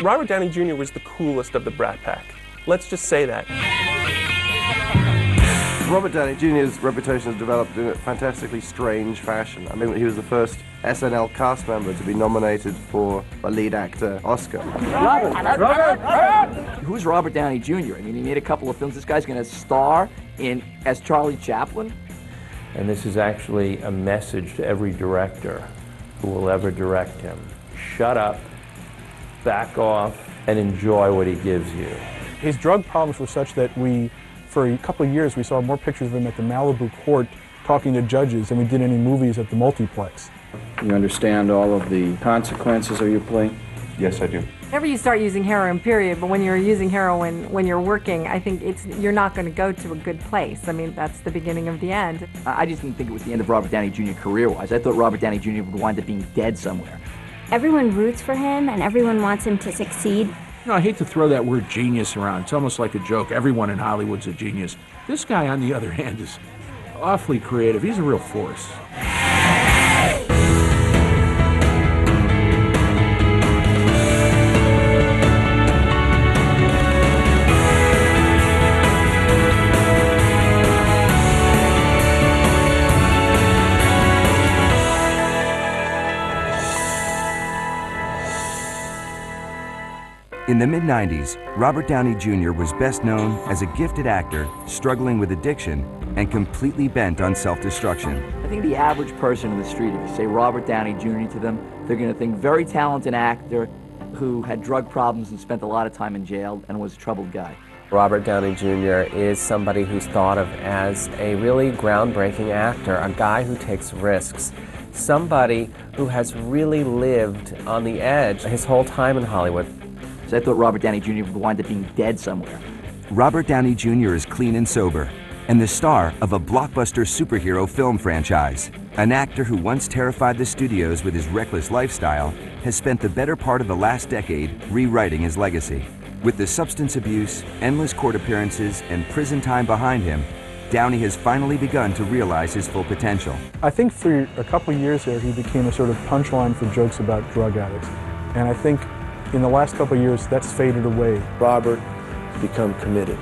Robert Downey Jr. was the coolest of the Brat Pack. Let's just say that. Robert Downey Jr.'s reputation has developed in a fantastically strange fashion. I mean, he was the first SNL cast member to be nominated for a lead actor Oscar. Who's Robert Downey Jr.? I mean, he made a couple of films. This guy's going to star as Charlie Chaplin. And this is actually a message to every director who will ever direct him. Shut up, back off, and enjoy what he gives you. His drug problems were such that for a couple of years, we saw more pictures of him at the Malibu court talking to judges than we did any movies at the multiplex. You understand all of the consequences of your plea? Yes, I do. Whenever you start using heroin, period, but when you're using heroin when you're working, I think you're not going to go to a good place. I mean, that's the beginning of the end. I just didn't think it was the end of Robert Downey Jr. career-wise. I thought Robert Downey Jr. would wind up being dead somewhere. Everyone roots for him, and everyone wants him to succeed. You know, I hate to throw that word genius around. It's almost like a joke. Everyone in Hollywood's a genius. This guy, on the other hand, is awfully creative. He's a real force. In the mid-90s, Robert Downey Jr. was best known as a gifted actor struggling with addiction and completely bent on self-destruction. I think the average person in the street, if you say Robert Downey Jr. to them, they're going to think very talented actor who had drug problems and spent a lot of time in jail and was a troubled guy. Robert Downey Jr. is somebody who's thought of as a really groundbreaking actor, a guy who takes risks, somebody who has really lived on the edge his whole time in Hollywood. So I thought Robert Downey Jr. would wind up being dead somewhere. Robert Downey Jr. is clean and sober, and the star of a blockbuster superhero film franchise. An actor who once terrified the studios with his reckless lifestyle has spent the better part of the last decade rewriting his legacy. With the substance abuse, endless court appearances, and prison time behind him, Downey has finally begun to realize his full potential. I think for a couple of years there, he became a sort of punchline for jokes about drug addicts. And I think in the last couple of years, that's faded away. Robert has become committed,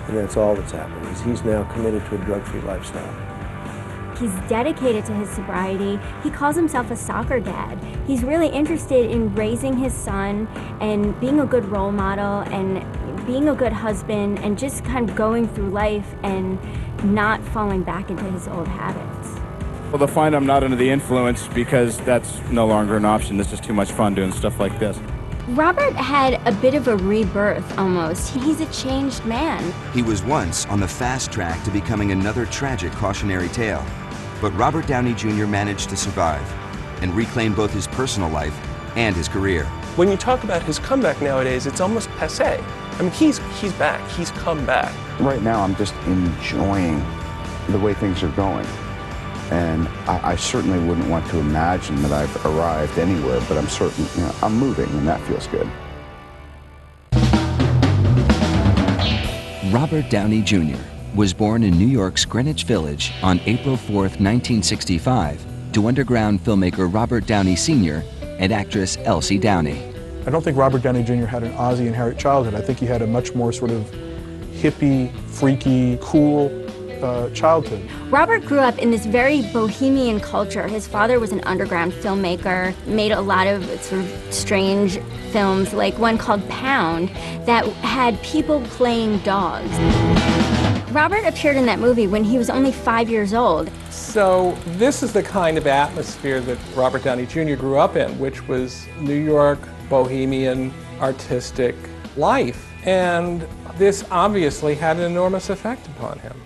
and that's all that's happened. He's now committed to a drug-free lifestyle. He's dedicated to his sobriety. He calls himself a soccer dad. He's really interested in raising his son and being a good role model and being a good husband and just kind of going through life and not falling back into his old habits. Well, they'll find I'm not under the influence because that's no longer an option. This is too much fun doing stuff like this. Robert had a bit of a rebirth, almost. He's a changed man. He was once on the fast track to becoming another tragic cautionary tale. But Robert Downey Jr. managed to survive and reclaim both his personal life and his career. When you talk about his comeback nowadays, it's almost passé. I mean, he's back. He's come back. Right now, I'm just enjoying the way things are going. And I certainly wouldn't want to imagine that I've arrived anywhere, but I'm certain, I'm moving, and that feels good. Robert Downey Jr. was born in New York's Greenwich Village on April 4th, 1965, to underground filmmaker Robert Downey Sr. and actress Elsie Downey. I don't think Robert Downey Jr. had an Ozzy and Harriet childhood. I think he had a much more sort of hippie, freaky, cool childhood. Robert grew up in this very bohemian culture. His father was an underground filmmaker, made a lot of sort of strange films, like one called Pound, that had people playing dogs. Robert appeared in that movie when he was only 5 years old. So this is the kind of atmosphere that Robert Downey Jr. grew up in, which was New York, bohemian, artistic life. And this obviously had an enormous effect upon him.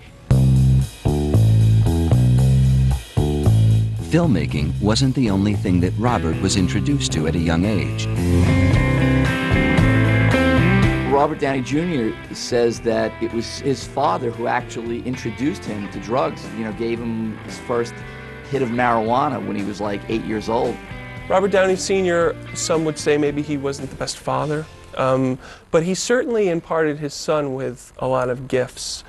Filmmaking wasn't the only thing that Robert was introduced to at a young age. Robert Downey Jr. says that it was his father who actually introduced him to drugs, gave him his first hit of marijuana when he was like 8 years old. Robert Downey Sr., some would say maybe he wasn't the best father, but he certainly imparted his son with a lot of gifts,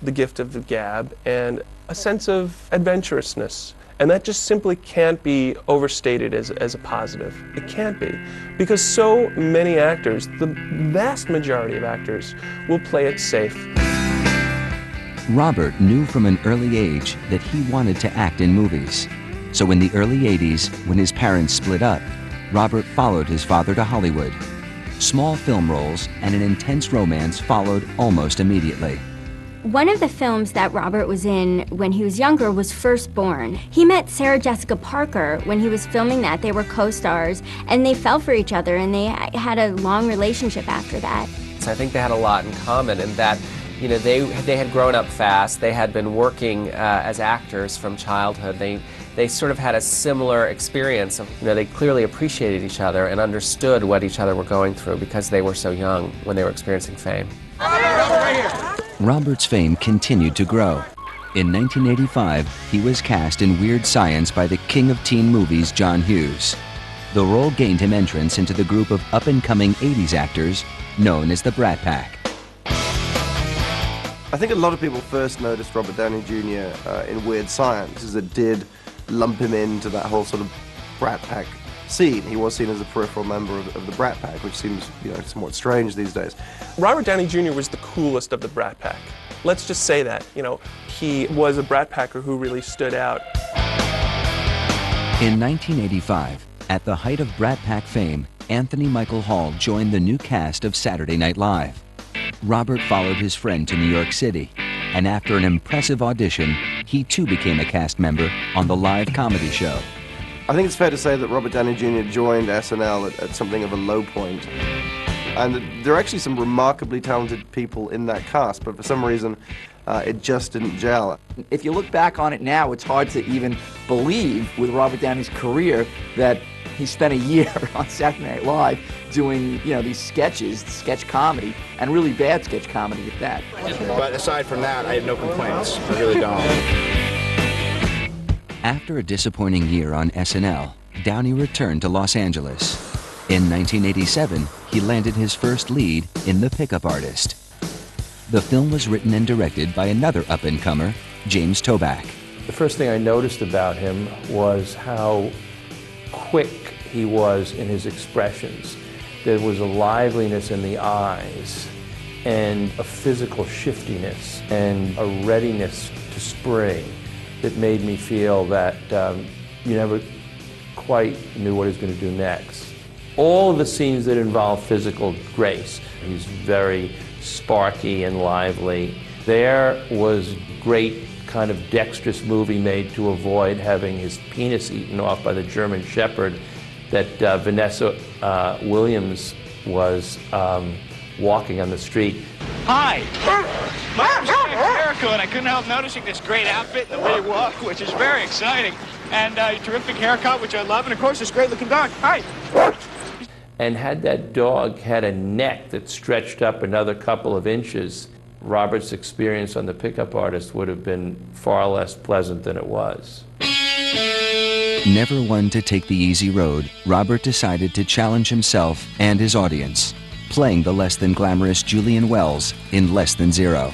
the gift of the gab and a sense of adventurousness And that just simply can't be overstated as a positive. It can't be. Because so many actors, the vast majority of actors, will play it safe. Robert knew from an early age that he wanted to act in movies. So in the early 80s, when his parents split up, Robert followed his father to Hollywood. Small film roles and an intense romance followed almost immediately. One of the films that Robert was in when he was younger was Firstborn. He met Sarah Jessica Parker when he was filming that. They were co-stars, and they fell for each other, and they had a long relationship after that. So I think they had a lot in common in that, you know, they had grown up fast. They had been working as actors from childhood. They sort of had a similar experience. You know, they clearly appreciated each other and understood what each other were going through because they were so young when they were experiencing fame. Robert's fame continued to grow. In 1985, he was cast in Weird Science by the king of teen movies, John Hughes. The role gained him entrance into the group of up-and-coming 80s actors known as the Brat Pack. I think a lot of people first noticed Robert Downey Jr. In Weird Science, as it did lump him into that whole sort of Brat Pack scene. He was seen as a peripheral member of the Brat Pack, which seems, you know, somewhat strange these days. Robert Downey Jr. was the coolest of the Brat Pack. Let's just say that, you know, he was a Brat Packer who really stood out. In 1985, at the height of Brat Pack fame, Anthony Michael Hall joined the new cast of Saturday Night Live. Robert followed his friend to New York City, and after an impressive audition, he too became a cast member on the live comedy show. I think it's fair to say that Robert Downey Jr. joined SNL at something of a low point. And there are actually some remarkably talented people in that cast, but for some reason, it just didn't gel. If you look back on it now, it's hard to even believe with Robert Downey's career that he spent a year on Saturday Night Live doing, you know, these sketches, sketch comedy, and really bad sketch comedy at that. But aside from that, I have no complaints. I really don't. After a disappointing year on SNL, Downey returned to Los Angeles. In 1987, he landed his first lead in The Pickup Artist. The film was written and directed by another up-and-comer, James Toback. The first thing I noticed about him was how quick he was in his expressions. There was a liveliness in the eyes and a physical shiftiness and a readiness to spring that made me feel that you never quite knew what he was going to do next. All of the scenes that involve physical grace, he's very sparky and lively. There was great kind of dexterous movie made to avoid having his penis eaten off by the German Shepherd that Vanessa Williams was walking on the street. Hi! My name's Jericho, and I couldn't help noticing this great outfit and the way you walk, which is very exciting. And your terrific haircut, which I love, and of course this great-looking dog. Hi! And had that dog had a neck that stretched up another couple of inches, Robert's experience on The Pickup Artist would have been far less pleasant than it was. Never one to take the easy road, Robert decided to challenge himself and his audience, playing the less than glamorous Julian Wells in Less Than Zero.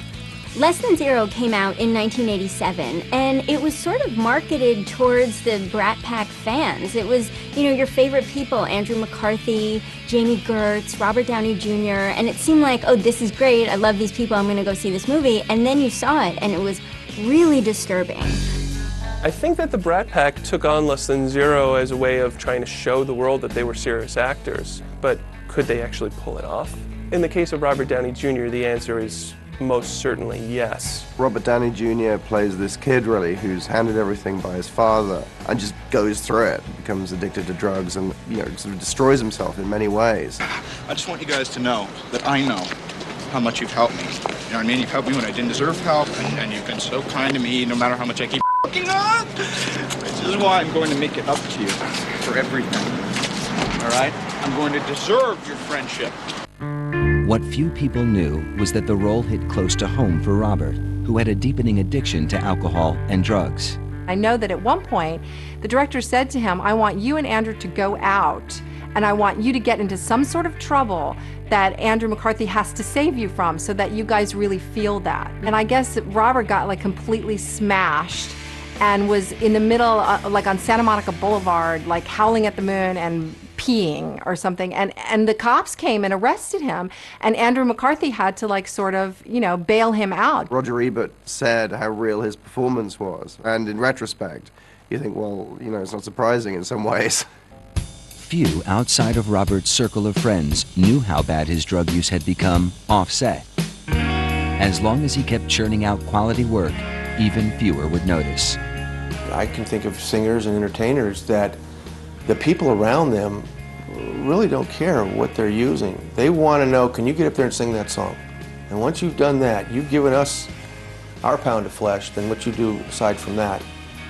Less Than Zero came out in 1987, and it was sort of marketed towards the Brat Pack fans. It was, you know, your favorite people, Andrew McCarthy, Jamie Gertz, Robert Downey Jr., and it seemed like, oh, this is great, I love these people, I'm gonna go see this movie, and then you saw it, and it was really disturbing. I think that the Brat Pack took on Less Than Zero as a way of trying to show the world that they were serious actors, but could they actually pull it off? In the case of Robert Downey Jr., the answer is most certainly yes. Robert Downey Jr. plays this kid, really, who's handed everything by his father and just goes through it, becomes addicted to drugs and, you know, sort of destroys himself in many ways. I just want you guys to know that I know how much you've helped me. You know what I mean? You've helped me when I didn't deserve help, and you've been so kind to me, no matter how much I keep f***ing up. This is why I'm going to make it up to you for everything. All right? I'm going to deserve your friendship. What few people knew was that the role hit close to home for Robert, who had a deepening addiction to alcohol and drugs. I know that at one point, the director said to him, I want you and Andrew to go out, and I want you to get into some sort of trouble that Andrew McCarthy has to save you from, so that you guys really feel that. And I guess Robert got like completely smashed and was in the middle, like on Santa Monica Boulevard, like howling at the moon and peeing or something, and the cops came and arrested him, and Andrew McCarthy had to like sort of, you know, bail him out. Roger Ebert said how real his performance was, and in retrospect, you think, well, you know, it's not surprising in some ways. Few outside of Robert's circle of friends knew how bad his drug use had become offset. As long as he kept churning out quality work, even fewer would notice. I can think of singers and entertainers that the people around them really don't care what they're using. They want to know, can you get up there and sing that song? And once you've done that, you've given us our pound of flesh, then what you do aside from that,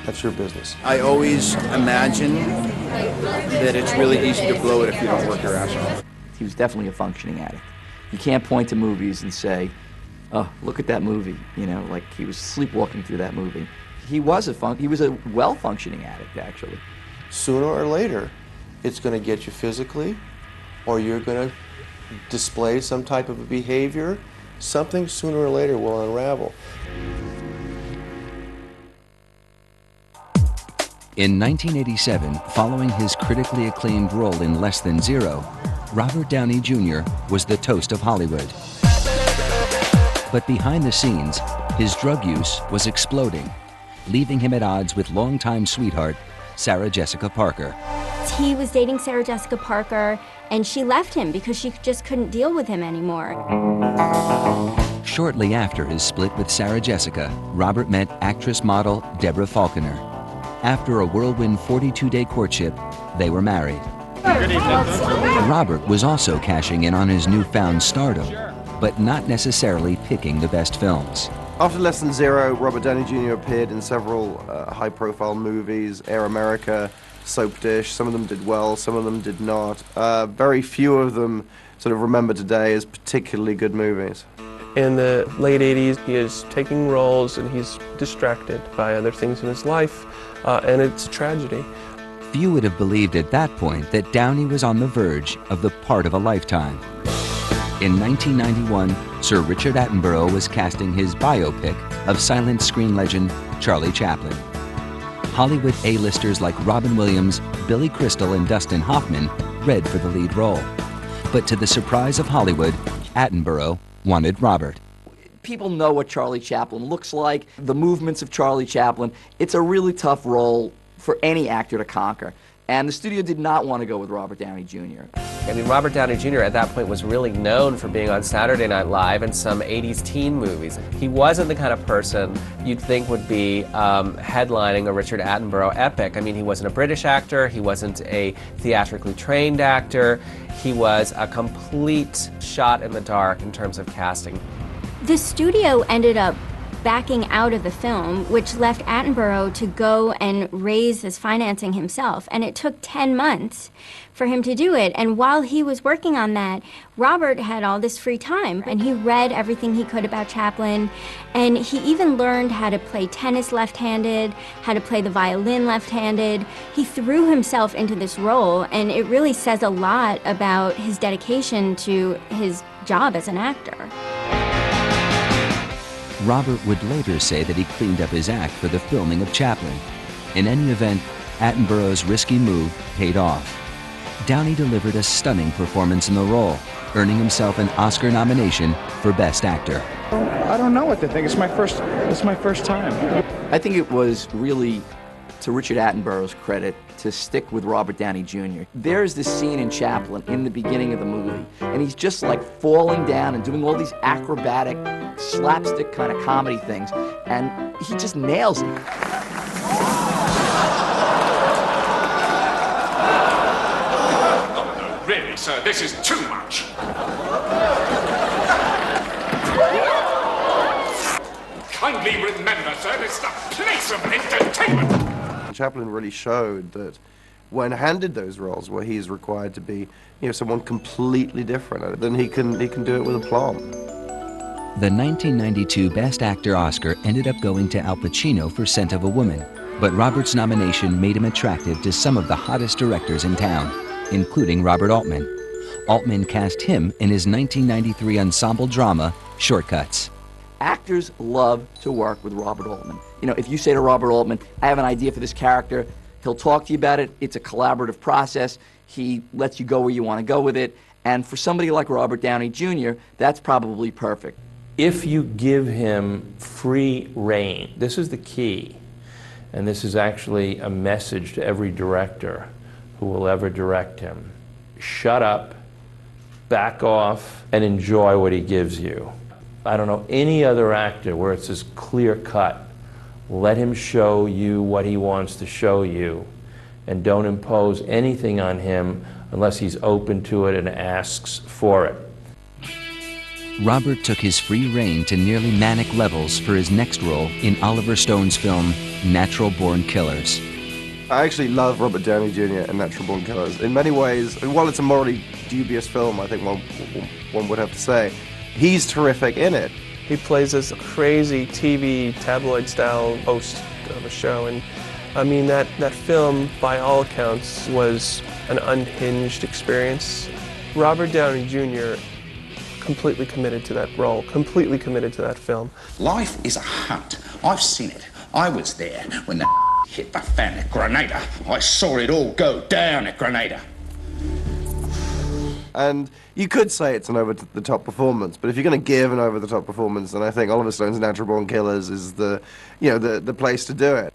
that's your business. I always imagine that it's really easy to blow it if you don't work your ass off. He was definitely a functioning addict. You can't point to movies and say, oh, look at that movie, you know, like he was sleepwalking through that movie. He was a well-functioning addict, actually. Sooner or later, it's going to get you physically, or you're going to display some type of a behavior. Something sooner or later will unravel. In 1987, following his critically acclaimed role in Less Than Zero, Robert Downey Jr. was the toast of Hollywood. But behind the scenes, his drug use was exploding, leaving him at odds with longtime sweetheart, Sarah Jessica Parker. He was dating Sarah Jessica Parker, and she left him because she just couldn't deal with him anymore. Shortly after his split with Sarah Jessica, Robert met actress-model Deborah Falconer. After a whirlwind 42-day courtship, they were married. Good evening. Robert was also cashing in on his newfound stardom, but not necessarily picking the best films. After Less Than Zero, Robert Downey Jr. appeared in several high-profile movies, Air America, Soap Dish. Some of them did well, some of them did not. Very few of them sort of remembered today as particularly good movies. In the late 80s, he is taking roles and he's distracted by other things in his life, and it's a tragedy. Few would have believed at that point that Downey was on the verge of the part of a lifetime. In 1991, Sir Richard Attenborough was casting his biopic of silent screen legend Charlie Chaplin. Hollywood A-listers like Robin Williams, Billy Crystal, and Dustin Hoffman read for the lead role. But to the surprise of Hollywood, Attenborough wanted Robert. People know what Charlie Chaplin looks like, the movements of Charlie Chaplin. It's a really tough role for any actor to conquer. And the studio did not want to go with Robert Downey Jr. I mean, Robert Downey Jr. at that point was really known for being on Saturday Night Live and some 80s teen movies. He wasn't the kind of person you'd think would be headlining a Richard Attenborough epic. I mean, he wasn't a British actor, he wasn't a theatrically trained actor, he was a complete shot in the dark in terms of casting. The studio ended up backing out of the film, which left Attenborough to go and raise his financing himself. And it took 10 months for him to do it. And while he was working on that, Robert had all this free time. And he read everything he could about Chaplin. And he even learned how to play tennis left-handed, how to play the violin left-handed. He threw himself into this role, and it really says a lot about his dedication to his job as an actor. Robert would later say that he cleaned up his act for the filming of Chaplin. In any event, Attenborough's risky move paid off. Downey delivered a stunning performance in the role, earning himself an Oscar nomination for Best Actor. I don't know what to think. It's my first time. I think it was really to Richard Attenborough's credit to stick with Robert Downey Jr. There's this scene in Chaplin in the beginning of the movie, and he's just like falling down and doing all these acrobatic, slapstick kind of comedy things, and he just nails it. Really, sir, this is too much. Kindly remember, sir, this is a place of entertainment. Chaplin really showed that when handed those roles where he's required to be, you know, someone completely different, then he can do it with aplomb. The 1992 Best Actor Oscar ended up going to Al Pacino for Scent of a Woman, but Robert's nomination made him attractive to some of the hottest directors in town, including Robert Altman. Altman cast him in his 1993 ensemble drama, Shortcuts. Actors love to work with Robert Altman. You know, if you say to Robert Altman, I have an idea for this character, he'll talk to you about it. It's a collaborative process. He lets you go where you want to go with it. And for somebody like Robert Downey Jr., that's probably perfect. If you give him free rein, this is the key, and this is actually a message to every director who will ever direct him. Shut up, back off, and enjoy what he gives you. I don't know any other actor where it's as clear cut. Let him show you what he wants to show you, and don't impose anything on him unless he's open to it and asks for it. Robert took his free rein to nearly manic levels for his next role in Oliver Stone's film Natural Born Killers. I actually love Robert Downey Jr. and Natural Born Killers. In many ways, while it's a morally dubious film, I think one would have to say, he's terrific in it. He plays this crazy TV tabloid-style host of a show, and I mean that film, by all accounts, was an unhinged experience. Robert Downey Jr. completely committed to that role, completely committed to that film. Life is a hunt. I've seen it. I was there when the hit the fan at Grenada. I saw it all go down at Grenada. And you could say it's an over-the-top performance, but if you're going to give an over-the-top performance, then I think Oliver Stone's Natural Born Killers is the place to do it.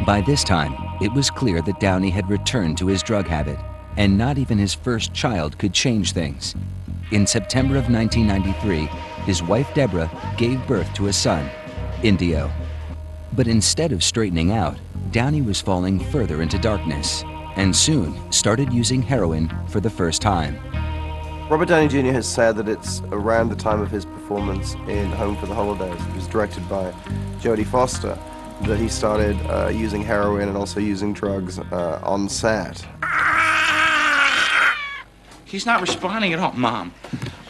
By this time, it was clear that Downey had returned to his drug habit, and not even his first child could change things. In September of 1993, his wife Deborah gave birth to a son, Indio. But instead of straightening out, Downey was falling further into darkness, and soon started using heroin for the first time. Robert Downey Jr. has said that it's around the time of his performance in Home for the Holidays, which was directed by Jodie Foster, that he started using heroin and also using drugs on set. He's not responding at all. Mom,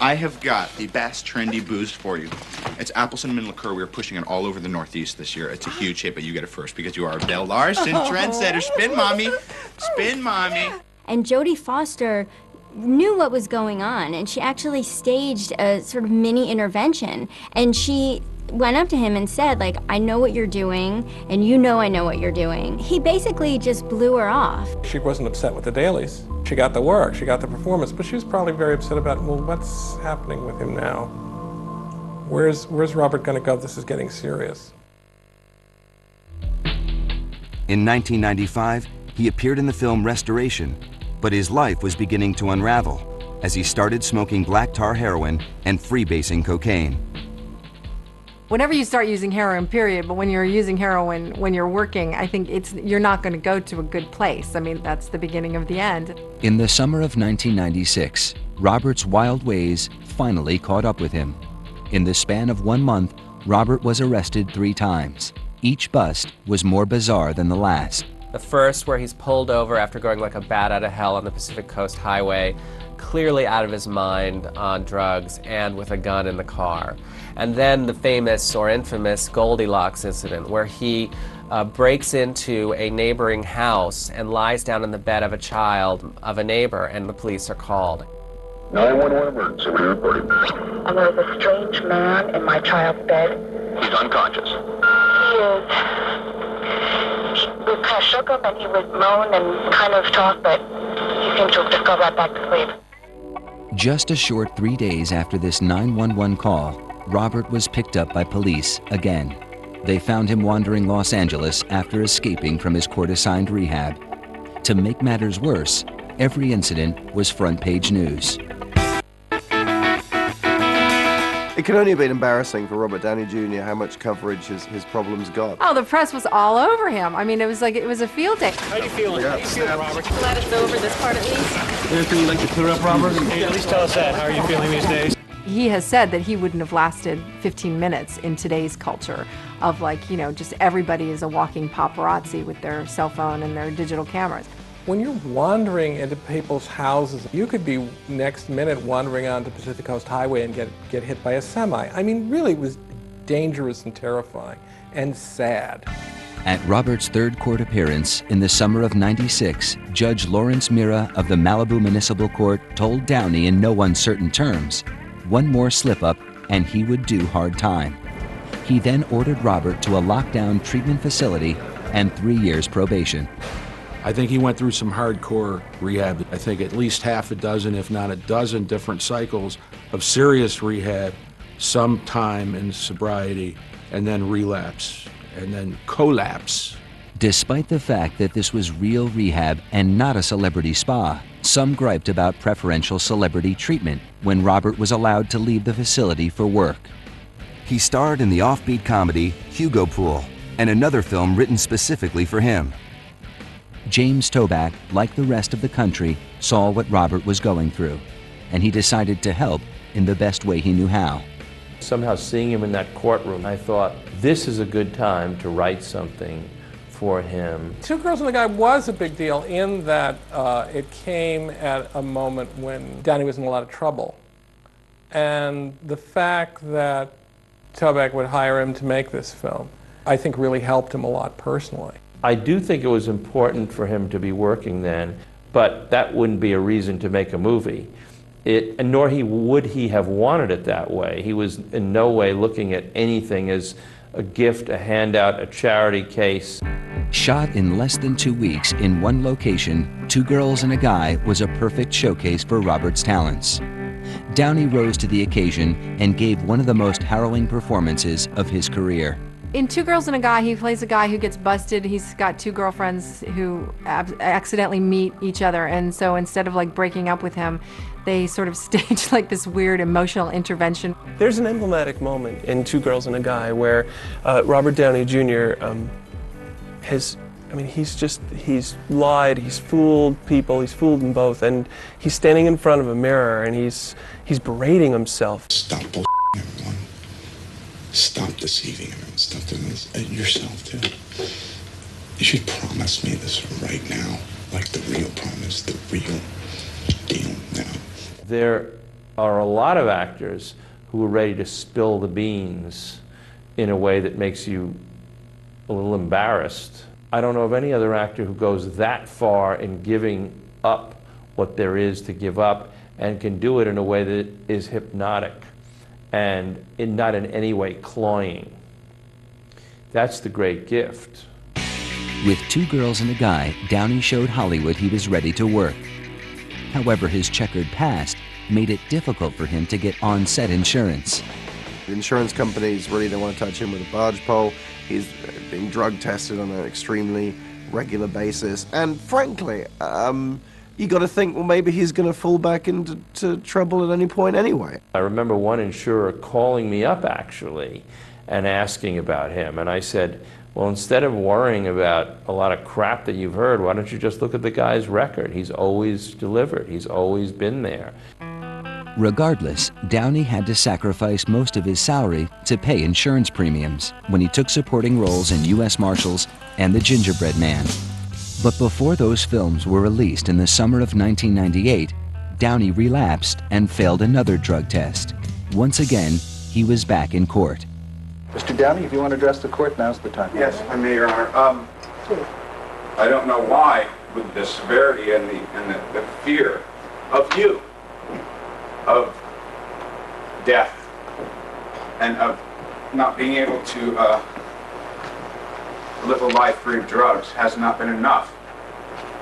I have got the best trendy booze for you. It's apple cinnamon liqueur. We're pushing it all over the Northeast this year. It's a huge hit, but you get it first because you are a Belle Larson trendsetter. Spin, Mommy. Spin, Mommy. And Jodie Foster knew what was going on, and she actually staged a sort of mini intervention. And she went up to him and said, like, I know what you're doing, and you know I know what you're doing. He basically just blew her off. She wasn't upset with the dailies. She got the work, she got the performance, but she was probably very upset about, well, what's happening with him now? Where's Robert gonna go? This is getting serious. In 1995, he appeared in the film Restoration, but his life was beginning to unravel as he started smoking black tar heroin and freebasing cocaine. Whenever you start using heroin, period, but when you're using heroin when you're working, I think you're not going to go to a good place. I mean, that's the beginning of the end. In the summer of 1996, Robert's wild ways finally caught up with him. In the span of 1 month, Robert was arrested 3 times. Each bust was more bizarre than the last. The first, where he's pulled over after going like a bat out of hell on the Pacific Coast Highway, clearly out of his mind on drugs and with a gun in the car. And then the famous or infamous Goldilocks incident, where he breaks into a neighboring house and lies down in the bed of a child of a neighbor, and the police are called. 911 emergency, we reporting. And there's a strange man in my child's bed. He's unconscious. He is. We kind of shook him and he would moan and kind of talk, but he seemed to just go right back to sleep. Just a short 3 days after this 911 call, Robert was picked up by police again. They found him wandering Los Angeles after escaping from his court-assigned rehab. To make matters worse, every incident was front-page news. It could only have been embarrassing for Robert Downey Jr. how much coverage his problems got. Oh, the press was all over him. I mean, it was a field day. How you feeling? Yeah. How you feeling, Robert? Glad it's over, this part at least. Anything you'd like to clear up, Robert? Hey, at least tell us that. How are you feeling these days? He has said that he wouldn't have lasted 15 minutes in today's culture of, like, you know, just everybody is a walking paparazzi with their cell phone and their digital cameras. When you're wandering into people's houses, you could be next minute wandering onto Pacific Coast Highway and get hit by a semi. I mean, really, it was dangerous and terrifying and sad. At Robert's third court appearance in the summer of '96, Judge Lawrence Mira of the Malibu Municipal Court told Downey in no uncertain terms, one more slip-up and he would do hard time. He then ordered Robert to a lockdown treatment facility and 3 years probation. I think he went through some hardcore rehab. I think at least half a dozen, if not a dozen, different cycles of serious rehab, some time in sobriety, and then relapse, and then collapse. Despite the fact that this was real rehab and not a celebrity spa, some griped about preferential celebrity treatment when Robert was allowed to leave the facility for work. He starred in the offbeat comedy Hugo Pool and another film written specifically for him. James Toback, like the rest of the country, saw what Robert was going through, and he decided to help in the best way he knew how. Somehow seeing him in that courtroom, I thought, this is a good time to write something for him. Two Girls and a Guy was a big deal in that it came at a moment when Downey was in a lot of trouble. And the fact that Toback would hire him to make this film, I think really helped him a lot personally. I do think it was important for him to be working then, but that wouldn't be a reason to make a movie. Nor would he have wanted it that way. He was in no way looking at anything as a gift, a handout, a charity case. Shot in less than 2 weeks in one location, Two Girls and a Guy was a perfect showcase for Robert's talents. Downey rose to the occasion and gave one of the most harrowing performances of his career. In Two Girls and a Guy, he plays a guy who gets busted. He's got two girlfriends who accidentally meet each other, and so instead of like breaking up with him, they sort of stage like this weird emotional intervention. There's an emblematic moment in Two Girls and a Guy where Robert Downey Jr. He's lied, he's fooled people, he's fooled them both, and he's standing in front of a mirror and he's berating himself. Stop bullshitting everyone. Stop deceiving everyone. Stop doing this. And yourself, too. You should promise me this right now. Like the real promise, the real deal now. There are a lot of actors who are ready to spill the beans in a way that makes you a little embarrassed. I don't know of any other actor who goes that far in giving up what there is to give up and can do it in a way that is hypnotic and not in any way cloying. That's the great gift. With Two Girls and a Guy, Downey showed Hollywood he was ready to work. However, his checkered past made it difficult for him to get on-set insurance. The insurance companies really don't want to touch him with a barge pole. He's being drug tested on an extremely regular basis. And frankly, you got to think, well, maybe he's going to fall back into trouble at any point anyway. I remember one insurer calling me up, actually, and asking about him. And I said, well, instead of worrying about a lot of crap that you've heard, why don't you just look at the guy's record? He's always delivered. He's always been there. Regardless, Downey had to sacrifice most of his salary to pay insurance premiums when he took supporting roles in U.S. Marshals and The Gingerbread Man. But before those films were released in the summer of 1998, Downey relapsed and failed another drug test. Once again, he was back in court. Mr. Downey, if you want to address the court, now's the time. Yes, I may, Your Honor. I don't know why, with the severity and the fear of you, of death, and of not being able to live a life free of drugs has not been enough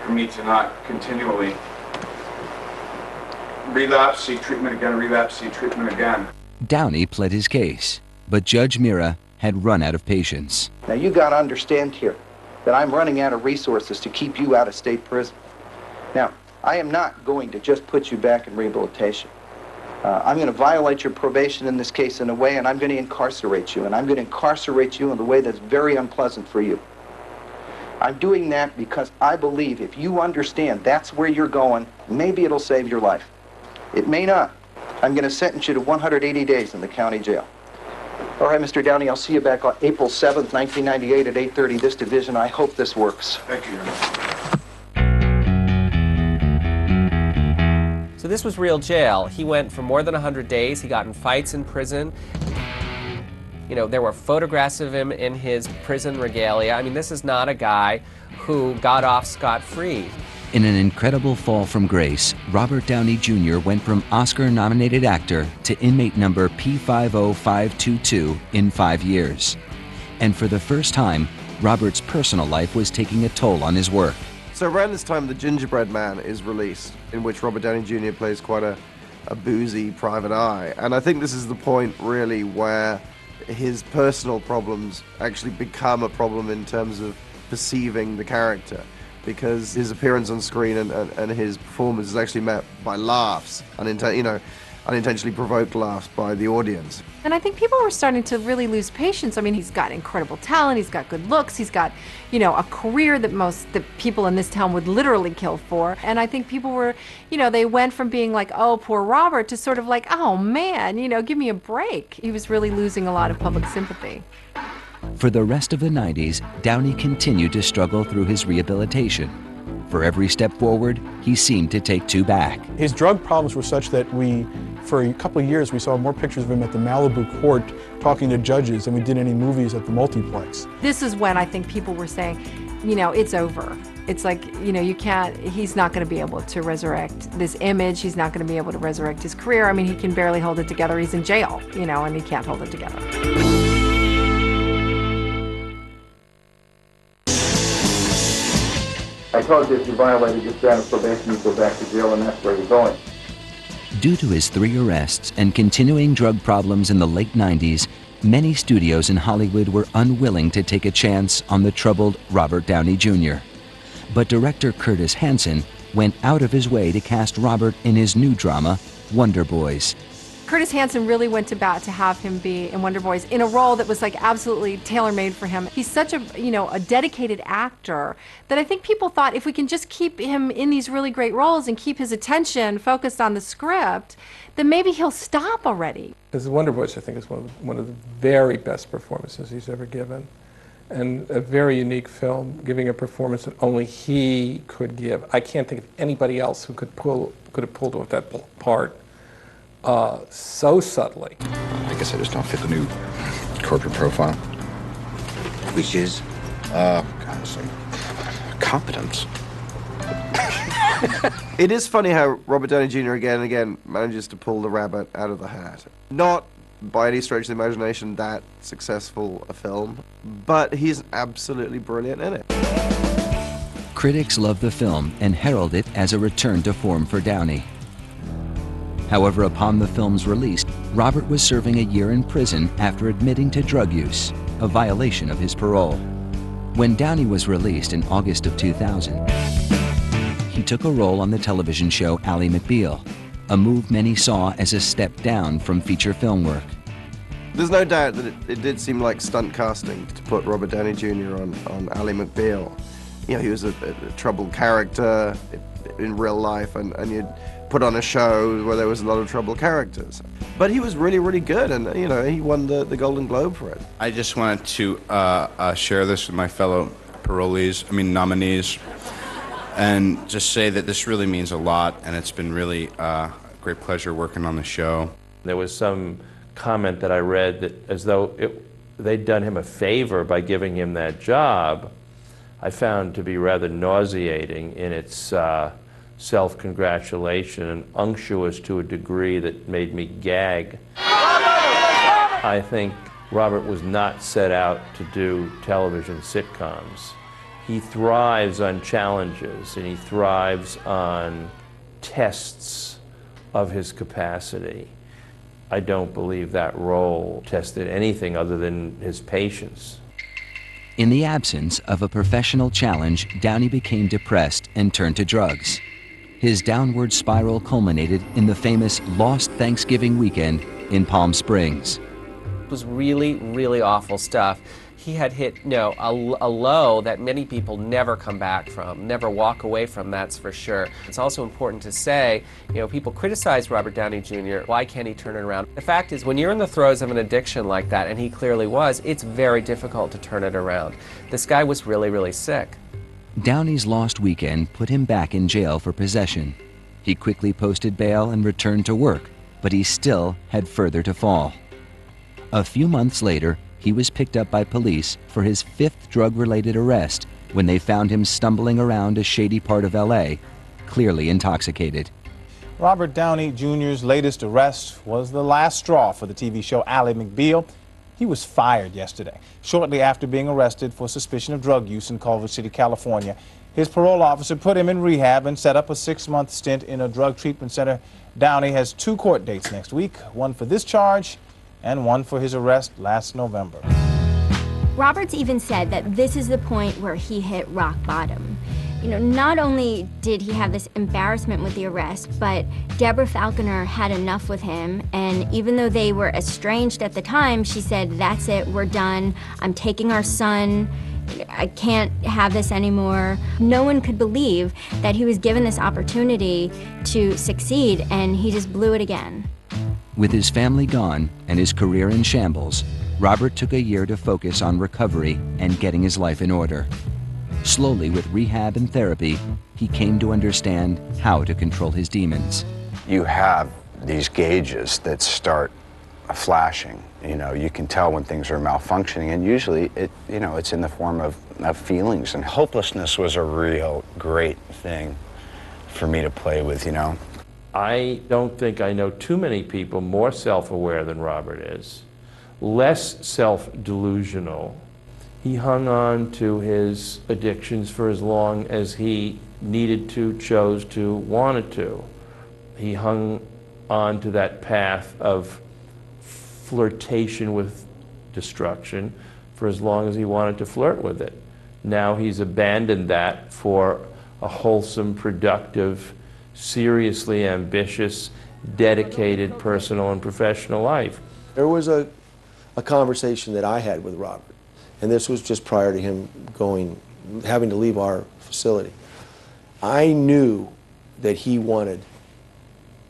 for me to not continually relapse, seek treatment again, relapse, seek treatment again. Downey pled his case, but Judge Mira had run out of patience. Now you got to understand here that I'm running out of resources to keep you out of state prison. Now, I am not going to just put you back in rehabilitation. I'm going to violate your probation in this case in a way, and I'm going to incarcerate you, and I'm going to incarcerate you in a way that's very unpleasant for you. I'm doing that because I believe if you understand that's where you're going, maybe it'll save your life. It may not. I'm going to sentence you to 180 days in the county jail. All right, Mr. Downey, I'll see you back on April 7th, 1998 at 8:30 this division. I hope this works. Thank you, Your Honor. So this was real jail. He went for more than 100 days. He got in fights in prison. You know, there were photographs of him in his prison regalia. I mean, this is not a guy who got off scot-free. In an incredible fall from grace, Robert Downey Jr. went from Oscar-nominated actor to inmate number P50522 in 5 years. And for the first time, Robert's personal life was taking a toll on his work. So around this time, The Gingerbread Man is released, in which Robert Downey Jr. plays quite a boozy private eye. And I think this is the point, really, where his personal problems actually become a problem in terms of perceiving the character, because his appearance on screen and his performance is actually met by laughs, unintentionally provoked laughs by the audience. And I think people were starting to really lose patience. I mean, he's got incredible talent, he's got good looks, he's got, a career that people in this town would literally kill for. And I think people were, they went from being like, oh, poor Robert, to sort of like, oh man, give me a break. He was really losing a lot of public sympathy. For the rest of the 90s, Downey continued to struggle through his rehabilitation. For every step forward, he seemed to take 2 back. His drug problems were such that for a couple of years, we saw more pictures of him at the Malibu court talking to judges than we did any movies at the multiplex. This is when I think people were saying, it's over. It's like, he's not going to be able to resurrect this image. He's not going to be able to resurrect his career. I mean, he can barely hold it together. He's in jail, and he can't hold it together. I told you if you violated your standard probation, you'd go back to jail, and that's where you're going. Due to his 3 arrests and continuing drug problems in the late 90s, many studios in Hollywood were unwilling to take a chance on the troubled Robert Downey Jr. But director Curtis Hanson went out of his way to cast Robert in his new drama, Wonder Boys. Curtis Hanson really went to bat to have him be in Wonder Boys in a role that was like absolutely tailor-made for him. He's such a dedicated actor that I think people thought if we can just keep him in these really great roles and keep his attention focused on the script, then maybe he'll stop already. Because Wonder Boys, I think, is one of the very best performances he's ever given. And a very unique film, giving a performance that only he could give. I can't think of anybody else who could have pulled off that part so subtly. I guess I just don't fit the new corporate profile. Which is? Some competence. It is funny how Robert Downey Jr. again and again manages to pull the rabbit out of the hat. Not by any stretch of the imagination that successful a film, but he's absolutely brilliant in it. Critics loved the film and heralded it as a return to form for Downey. However, upon the film's release, Robert was serving a year in prison after admitting to drug use, a violation of his parole. When Downey was released in August of 2000, he took a role on the television show Ally McBeal, a move many saw as a step down from feature film work. There's no doubt that it did seem like stunt casting to put Robert Downey Jr. on Ally McBeal. He was a troubled character in real life, and you'd put on a show where there was a lot of troubled characters. But he was really, really good, and he won the Golden Globe for it. I just wanted to share this with my fellow nominees, and just say that this really means a lot, and it's been really a great pleasure working on the show. There was some comment that I read that as though they'd done him a favor by giving him that job. I found to be rather nauseating in its self-congratulation and unctuous to a degree that made me gag. I think Robert was not set out to do television sitcoms. He thrives on challenges, and he thrives on tests of his capacity. I don't believe that role tested anything other than his patience. In the absence of a professional challenge, Downey became depressed and turned to drugs. His downward spiral culminated in the famous Lost Thanksgiving weekend in Palm Springs. It was really, really awful stuff. He had hit a low that many people never come back from, never walk away from, that's for sure. It's also important to say, people criticize Robert Downey Jr., why can't he turn it around? The fact is, when you're in the throes of an addiction like that, and he clearly was, it's very difficult to turn it around. This guy was really, really sick. Downey's lost weekend put him back in jail for possession. He quickly posted bail and returned to work, but he still had further to fall. A few months later, he was picked up by police for his 5th drug-related arrest when they found him stumbling around a shady part of LA, clearly intoxicated. Robert Downey Jr.'s latest arrest was the last straw for the TV show Ally McBeal. He was fired yesterday, shortly after being arrested for suspicion of drug use in Culver City, California. His parole officer put him in rehab and set up a 6-month stint in a drug treatment center. Downey has 2 court dates next week, one for this charge and one for his arrest last November. Roberts even said that this is the point where he hit rock bottom. You know, not only did he have this embarrassment with the arrest, but Deborah Falconer had enough with him, and even though they were estranged at the time, she said, "That's it, we're done. I'm taking our son. I can't have this anymore." No one could believe that he was given this opportunity to succeed, and he just blew it again. With his family gone and his career in shambles, Robert took a year to focus on recovery and getting his life in order. Slowly, with rehab and therapy, he came to understand how to control his demons. You have these gauges that start flashing. You know, you can tell when things are malfunctioning, and usually it's in the form of feelings. And hopelessness was a real great thing for me to play with, you know. I don't think I know too many people more self-aware than Robert is, less self-delusional. He hung on to his addictions for as long as he needed to, chose to, wanted to. He hung on to that path of flirtation with destruction for as long as he wanted to flirt with it. Now he's abandoned that for a wholesome, productive, seriously ambitious, dedicated personal and professional life. There was a conversation that I had with Robert, and this was just prior to him having to leave our facility. I knew that he wanted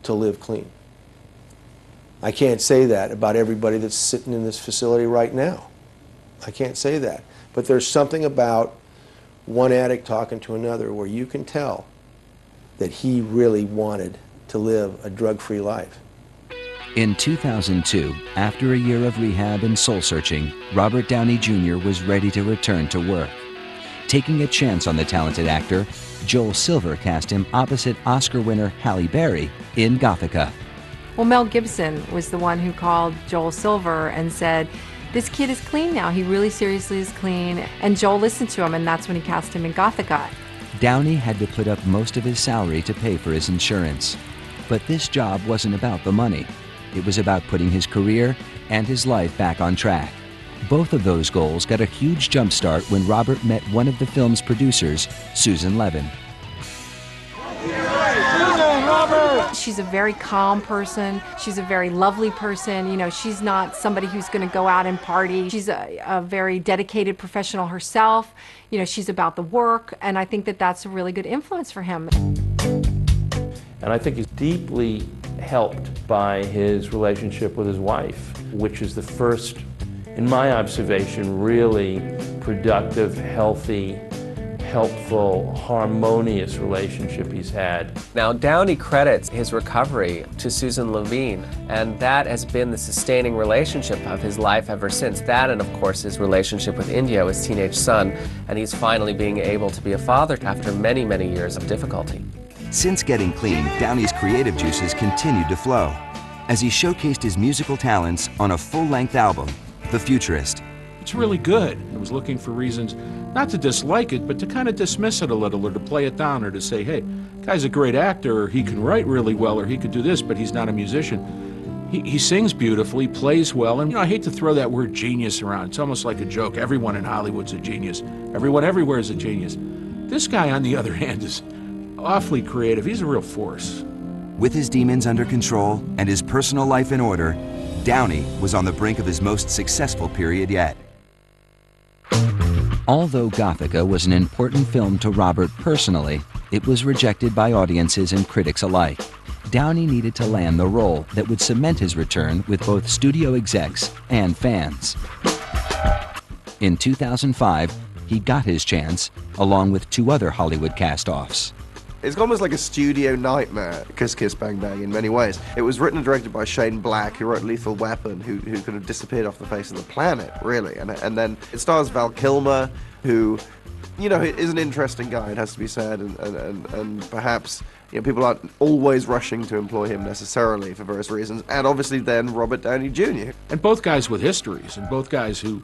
to live clean. I can't say that about everybody that's sitting in this facility right now. I can't say that. But there's something about one addict talking to another where you can tell that he really wanted to live a drug-free life. In 2002, after a year of rehab and soul-searching, Robert Downey Jr. was ready to return to work. Taking a chance on the talented actor, Joel Silver cast him opposite Oscar winner Halle Berry in Gothica. Well, Mel Gibson was the one who called Joel Silver and said, "This kid is clean now. He really seriously is clean." And Joel listened to him, and that's when he cast him in Gothica. Downey had to put up most of his salary to pay for his insurance. But this job wasn't about the money. It was about putting his career and his life back on track. Both of those goals got a huge jump start when Robert met one of the film's producers, Susan Levin. She's a very calm person. She's a very lovely person. You know, she's not somebody who's going to go out and party. She's a very dedicated professional herself. You know, she's about the work, and I think that that's a really good influence for him. And I think he's deeply helped by his relationship with his wife, which is the first, in my observation, really productive, healthy, helpful, harmonious relationship he's had. Now, Downey credits his recovery to Susan Levine, and that has been the sustaining relationship of his life ever since. That, and of course, his relationship with India, his teenage son, and he's finally being able to be a father after many, many years of difficulty. Since getting clean, Downey's creative juices continued to flow as he showcased his musical talents on a full-length album, The Futurist. It's really good. I was looking for reasons not to dislike it, but to kind of dismiss it a little, or to play it down, or to say, hey, guy's a great actor, or he can write really well, or he could do this, but he's not a musician. He sings beautifully, plays well, and I hate to throw that word genius around. It's almost like a joke. Everyone in Hollywood's a genius. Everyone everywhere is a genius. This guy, on the other hand, is awfully creative. He's a real force. With his demons under control and his personal life in order, Downey was on the brink of his most successful period yet. Although Gothica was an important film to Robert personally, it was rejected by audiences and critics alike. Downey needed to land the role that would cement his return with both studio execs and fans. In 2005, he got his chance, along with 2 other Hollywood cast-offs. It's almost like a studio nightmare, Kiss Kiss Bang Bang, in many ways. It was written and directed by Shane Black, who wrote Lethal Weapon, who could have disappeared off the face of the planet, really. And then it stars Val Kilmer, who You know, he is an interesting guy, it has to be said, and perhaps, you know, people aren't always rushing to employ him necessarily for various reasons, and obviously then Robert Downey Jr. And both guys with histories, and both guys who,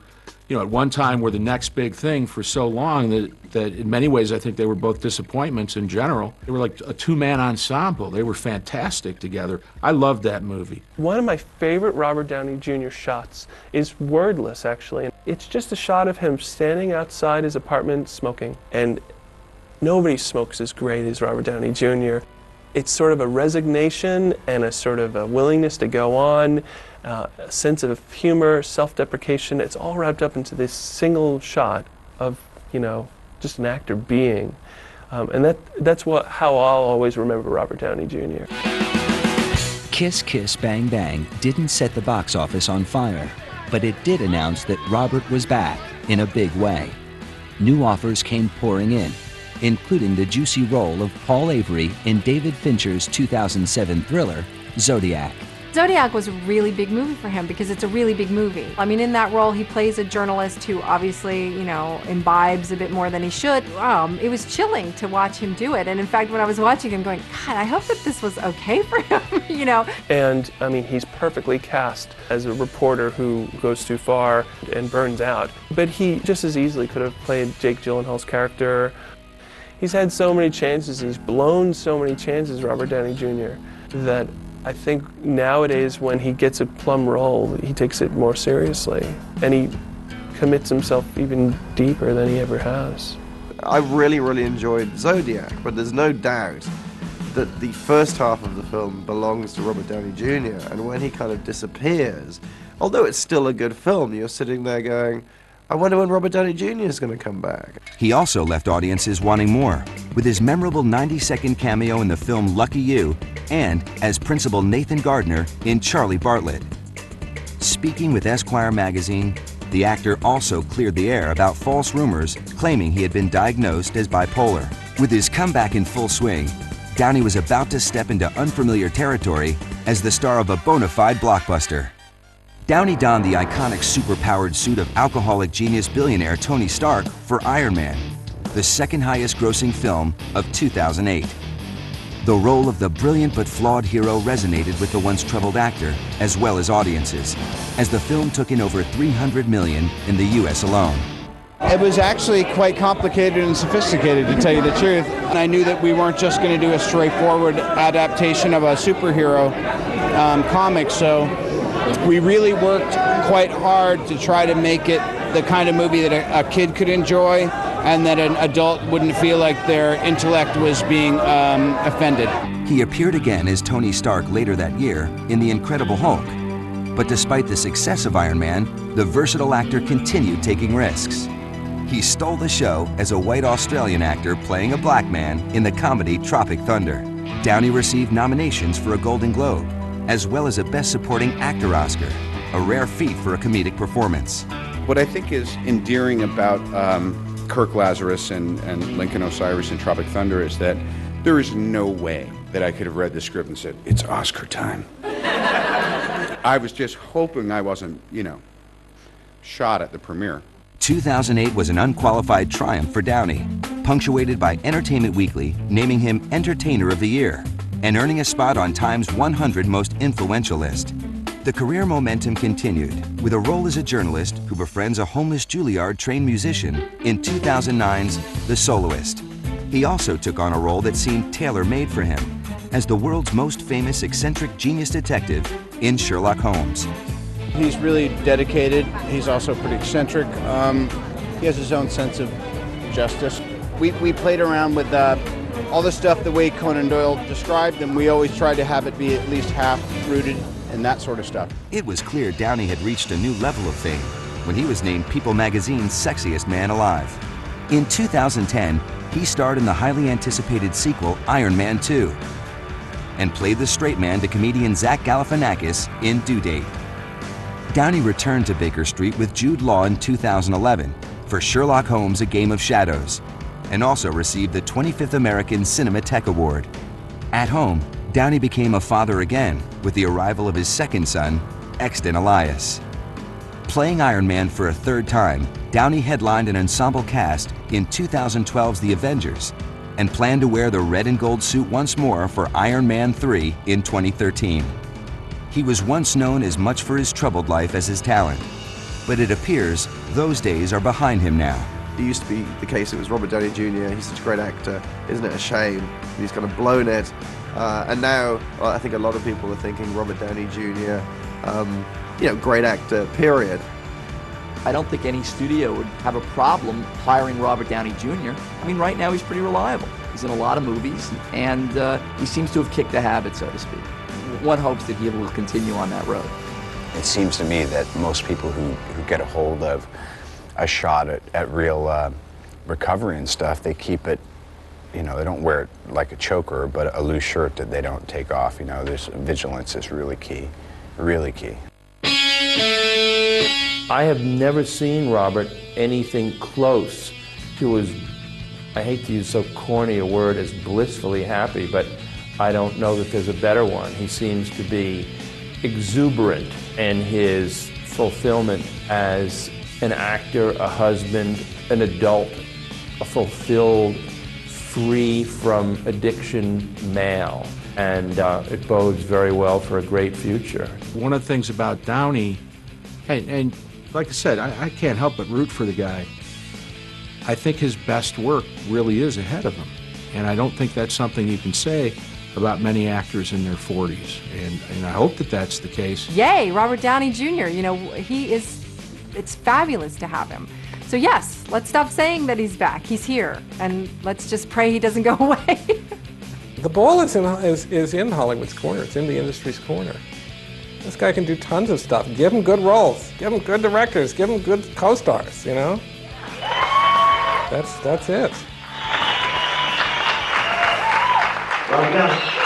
you know, at one time were the next big thing for so long that in many ways I think they were both disappointments in general. They were like a two-man ensemble. They were fantastic together. I loved that movie. One of my favorite Robert Downey Jr. shots is wordless, actually. It's just a shot of him standing outside his apartment smoking, and nobody smokes as great as Robert Downey Jr. It's sort of a resignation and a sort of a willingness to go on, a sense of humor, self-deprecation. It's all wrapped up into this single shot of, you know, just an actor being. And that's how I'll always remember Robert Downey Jr. Kiss Kiss Bang Bang didn't set the box office on fire, but it did announce that Robert was back in a big way. New offers came pouring in, including the juicy role of Paul Avery in David Fincher's 2007 thriller, Zodiac. Zodiac was a really big movie for him because it's a really big movie. I mean, in that role, he plays a journalist who obviously, you know, imbibes a bit more than he should. It was chilling to watch him do it. And in fact, when I was watching him going, God, I hope that this was okay for him, you know. And, I mean, he's perfectly cast as a reporter who goes too far and burns out. But he just as easily could have played Jake Gyllenhaal's character. He's had so many chances, he's blown so many chances, Robert Downey Jr., that I think nowadays when he gets a plum role, he takes it more seriously, and he commits himself even deeper than he ever has. I really, really enjoyed Zodiac, but there's no doubt that the first half of the film belongs to Robert Downey Jr., and when he kind of disappears, although it's still a good film, you're sitting there going, I wonder when Robert Downey Jr. is going to come back. He also left audiences wanting more, with his memorable 90-second cameo in the film Lucky You and as Principal Nathan Gardner in Charlie Bartlett. Speaking with Esquire magazine, the actor also cleared the air about false rumors claiming he had been diagnosed as bipolar. With his comeback in full swing, Downey was about to step into unfamiliar territory as the star of a bona fide blockbuster. Downey donned the iconic super-powered suit of alcoholic genius billionaire Tony Stark for Iron Man, the second highest grossing film of 2008. The role of the brilliant but flawed hero resonated with the once troubled actor as well as audiences, as the film took in over $300 million in the US alone. It was actually quite complicated and sophisticated, to tell you the truth. And I knew that we weren't just going to do a straightforward adaptation of a superhero comic, so we really worked quite hard to try to make it the kind of movie that a kid could enjoy and that an adult wouldn't feel like their intellect was being offended. He appeared again as Tony Stark later that year in The Incredible Hulk. But despite the success of Iron Man, the versatile actor continued taking risks. He stole the show as a white Australian actor playing a black man in the comedy Tropic Thunder. Downey received nominations for a Golden Globe, as well as a Best Supporting Actor Oscar, a rare feat for a comedic performance. What I think is endearing about Kirk Lazarus and Lincoln Osiris in Tropic Thunder is that there is no way that I could have read the script and said, it's Oscar time. I was just hoping I wasn't, you know, shot at the premiere. 2008 was an unqualified triumph for Downey, punctuated by Entertainment Weekly naming him Entertainer of the Year and earning a spot on Time's 100 Most Influential list. The career momentum continued with a role as a journalist who befriends a homeless Juilliard-trained musician in 2009's The Soloist. He also took on a role that seemed tailor-made for him as the world's most famous eccentric genius detective in Sherlock Holmes. He's really dedicated. He's also pretty eccentric. He has his own sense of justice. We played around with all the stuff the way Conan Doyle described, and we always tried to have it be at least half rooted in that sort of stuff. It was clear Downey had reached a new level of fame when he was named People magazine's sexiest man alive. In 2010, he starred in the highly anticipated sequel Iron Man 2 and played the straight man to comedian Zach Galifianakis in Due Date. Downey returned to Baker Street with Jude Law in 2011 for Sherlock Holmes: A Game of Shadows, and also received the 25th American Cinematheque Award. At home, Downey became a father again with the arrival of his second son, Exton Elias. Playing Iron Man for a third time, Downey headlined an ensemble cast in 2012's The Avengers and planned to wear the red and gold suit once more for Iron Man 3 in 2013. He was once known as much for his troubled life as his talent, but it appears those days are behind him now. It used to be the case it was Robert Downey Jr., he's such a great actor, isn't it a shame? He's kind of blown it. And now, well, I think a lot of people are thinking Robert Downey Jr., great actor, period. I don't think any studio would have a problem hiring Robert Downey Jr. I mean, right now he's pretty reliable. He's in a lot of movies, and he seems to have kicked the habit, so to speak. One hopes that he will continue on that road. It seems to me that most people who get a hold of a shot at real recovery and stuff, they keep it, they don't wear it like a choker, but a loose shirt that they don't take off. There's vigilance is really key, really key. I have never seen Robert anything close to his, I hate to use so corny a word as blissfully happy, but I don't know that there's a better one. He seems to be exuberant in his fulfillment as an actor, a husband, an adult, a fulfilled, free from addiction male. And it bodes very well for a great future. One of the things about Downey, and like I said, I can't help but root for the guy. I think his best work really is ahead of him. And I don't think that's something you can say about many actors in their 40s. And I hope that that's the case. Yay, Robert Downey Jr., it's fabulous to have him. So yes, let's stop saying that he's back. He's here, and let's just pray he doesn't go away. The ball is in Hollywood's corner. It's in the industry's corner. This guy can do tons of stuff. Give him good roles. Give him good directors. Give him good co-stars, That's it. Well done.